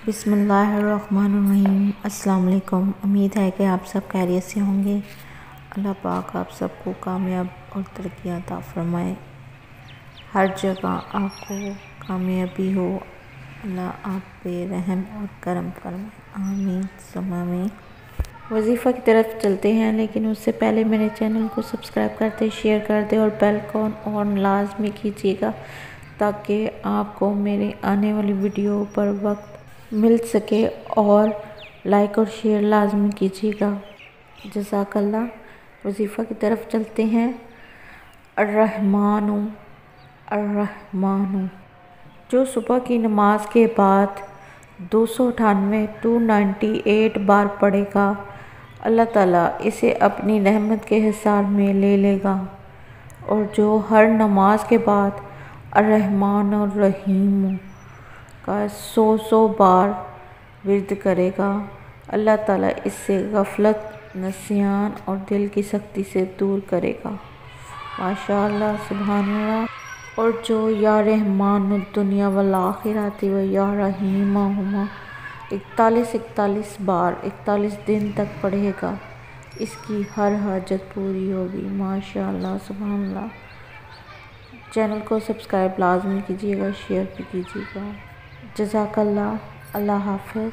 बिस्मिल्लाहिर्रहमानिर्रहीम। अस्सलाम वालेकुम। उम्मीद है कि आप सब खैरियत से होंगे। अल्लाह पाक आप सबको कामयाब और तरक्की अता फरमाए, हर जगह आपको कामयाबी हो। अल्लाह आप पे रहम और करम फरमाए, आमीन सुम्मा आमीन। वजीफ़ा की तरफ चलते हैं, लेकिन उससे पहले मेरे चैनल को सब्सक्राइब कर दे, शेयर कर दे और बेल को ऑन लाजमी कीजिएगा, ताकि आपको मेरे आने वाली वीडियो पर वक्त मिल सके। और लाइक और शेयर लाजमी कीजिएगा, जज़ाकल्लाह। वजीफ़ा की तरफ चलते हैं। अर्रहमानु अर्रहमानु, जो सुबह की नमाज के बाद 298 बार पढ़ेगा, अल्लाह ताला इसे अपनी रहमत के हिसार में ले लेगा। और जो हर नमाज के बाद अर्रहमान और रहीम का 100 बार विर्द करेगा, अल्लाह ताला इससे गफलत, नसियान और दिल की सख्ती से दूर करेगा। माशाअल्लाह, सुभानअल्लाह। और जो या रहमान दुनिया वल आखिरती व या रहीमहुमा 41 बार 41 दिन तक पढ़ेगा, इसकी हर हाजत पूरी होगी। माशाअल्लाह, सुभानअल्लाह। चैनल को सब्सक्राइब लाजमी कीजिएगा, शेयर भी कीजिएगा। जज़ाकल्लाह। अल्लाह हाफ़िज़।